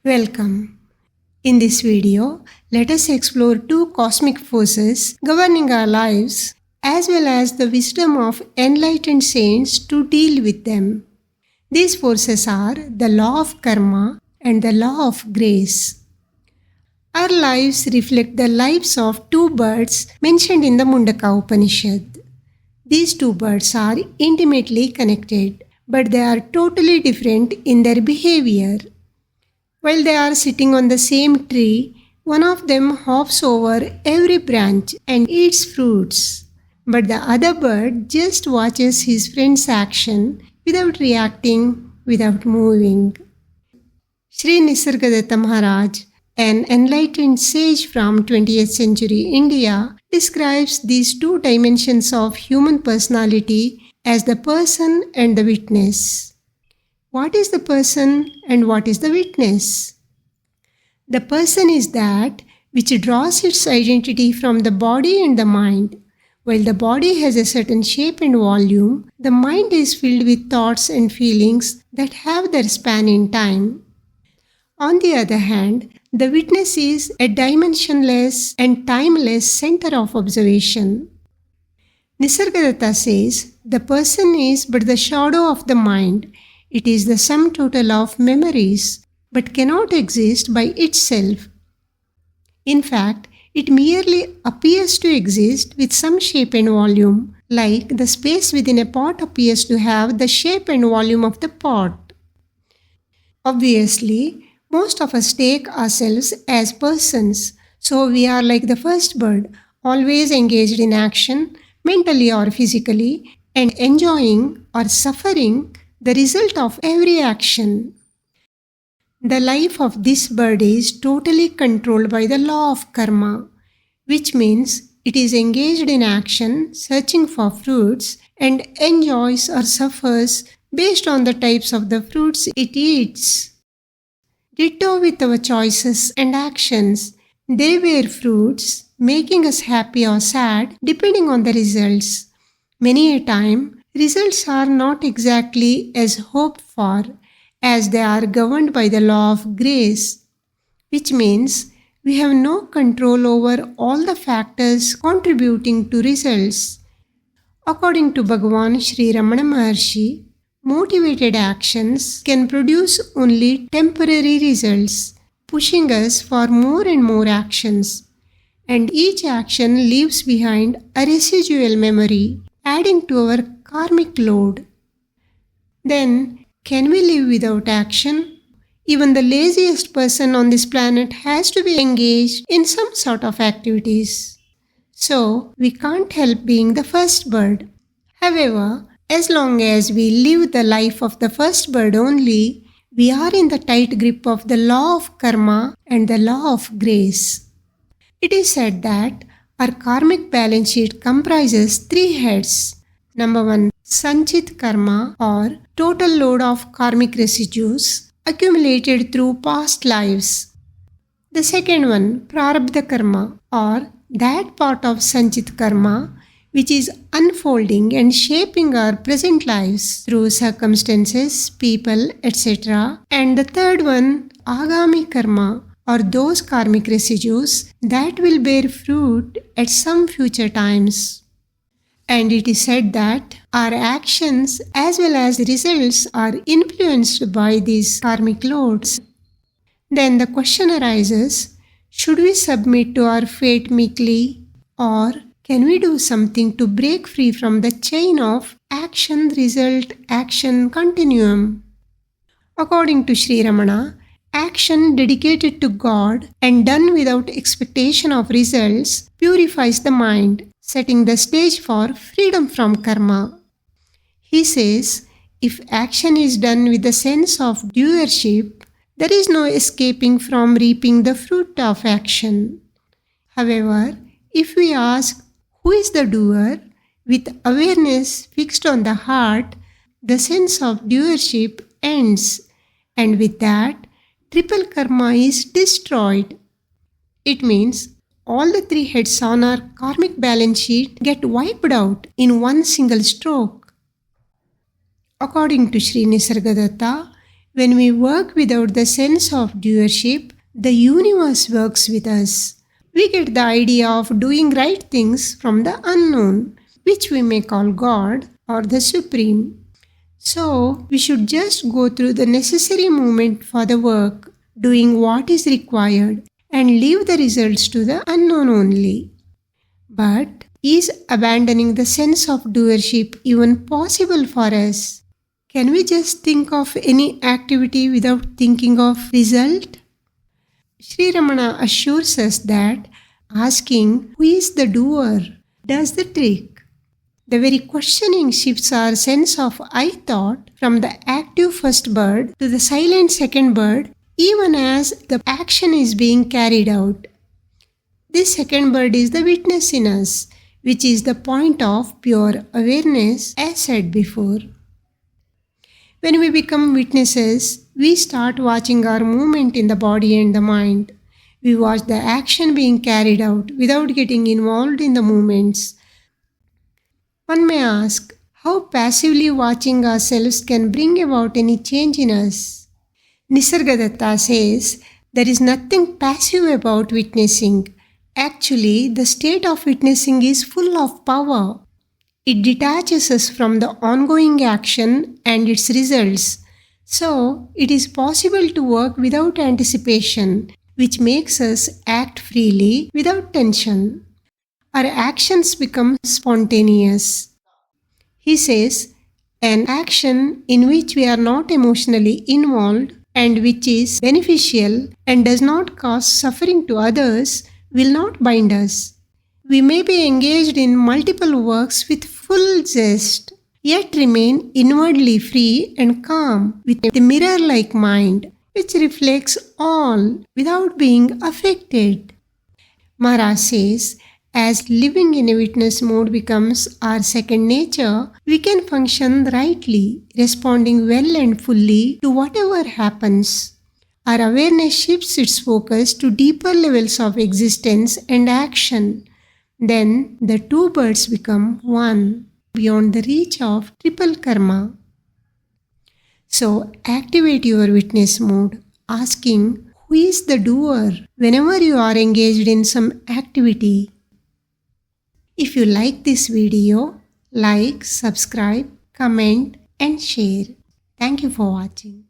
Welcome. In this video, let us explore two cosmic forces governing our lives as well as the wisdom of enlightened saints to deal with them. These forces are the law of karma and the law of grace. Our lives reflect the lives of two birds mentioned in the Mundaka Upanishad. These two birds are intimately connected, but they are totally different in their behavior. While they are sitting on the same tree, one of them hops over every branch and eats fruits, but the other bird just watches his friend's action without reacting, without moving. Sri Nisargadatta Maharaj, an enlightened sage from 20th century India, describes these two dimensions of human personality as the person and the witness. What is the person and what is the witness? The person is that which draws its identity from the body and the mind. While the body has a certain shape and volume, the mind is filled with thoughts and feelings that have their span in time. On the other hand, the witness is a dimensionless and timeless center of observation. Nisargadatta says, the person is but the shadow of the mind. It is the sum total of memories, but cannot exist by itself. In fact, it merely appears to exist with some shape and volume, like the space within a pot appears to have the shape and volume of the pot. Obviously, most of us take ourselves as persons, so we are like the first bird, always engaged in action, mentally or physically, and enjoying or suffering the result of every action. The life of this bird is totally controlled by the law of karma, which means it is engaged in action, searching for fruits, and enjoys or suffers based on the types of the fruits it eats. Ditto with our choices and actions. They bear fruits, making us happy or sad depending on the results. Many a time, results are not exactly as hoped for, as they are governed by the law of grace, which means we have no control over all the factors contributing to results. According to Bhagavan Sri Ramana Maharshi, motivated actions can produce only temporary results, pushing us for more and more actions, and each action leaves behind a residual memory, adding to our karmic load. Then, can we live without action? Even the laziest person on this planet has to be engaged in some sort of activities. So, we can't help being the first bird. However, as long as we live the life of the first bird only, we are in the tight grip of the law of karma and the law of grace. It is said that our karmic balance sheet comprises three heads. Number 1, Sanchit karma or total load of karmic residues accumulated through past lives. The second one, Prarabdha karma or that part of Sanchit karma which is unfolding and shaping our present lives through circumstances, people, etc. And the third one, Agami karma or those karmic residues that will bear fruit at some future times. And it is said that our actions as well as results are influenced by these karmic loads. Then the question arises, should we submit to our fate meekly, or can we do something to break free from the chain of action-result-action continuum? According to Sri Ramana, action dedicated to God and done without expectation of results purifies the mind, setting the stage for freedom from karma. He says, if action is done with the sense of doership, there is no escaping from reaping the fruit of action. However, if we ask, who is the doer? With awareness fixed on the heart, the sense of doership ends, and with that, triple karma is destroyed. It means all the three heads on our karmic balance sheet get wiped out in one single stroke. According to Sri Nisargadatta, When we work without the sense of doership, the universe works with us. We get the idea of doing right things from the unknown, which we may call God or the Supreme. So, we should just go through the necessary movement for the work, doing what is required, and leave the results to the unknown only. But is abandoning the sense of doership even possible for us? Can we just think of any activity without thinking of result? Sri Ramana assures us that asking who is the doer does the trick. The very questioning shifts our sense of I thought from the active first bird to the silent second bird, even as the action is being carried out. This second bird is the witness in us, which is the point of pure awareness, as said before. When we become witnesses, we start watching our movement in the body and the mind. We watch the action being carried out without getting involved in the movements. One may ask, how passively watching ourselves can bring about any change in us? Nisargadatta says, there is nothing passive about witnessing. Actually, the state of witnessing is full of power. It detaches us from the ongoing action and its results. So, it is possible to work without anticipation, which makes us act freely without tension. Our actions become spontaneous. He says, an action in which we are not emotionally involved and which is beneficial and does not cause suffering to others will not bind us. We may be engaged in multiple works with full zest, yet remain inwardly free and calm with a mirror-like mind, which reflects all without being affected. Maharaj says, as living in a witness mode becomes our second nature, we can function rightly, responding well and fully to whatever happens. Our awareness shifts its focus to deeper levels of existence and action. Then the two birds become one, beyond the reach of triple karma. So activate your witness mode, asking who is the doer whenever you are engaged in some activity. If you like this video, like, subscribe, comment and share. Thank you for watching.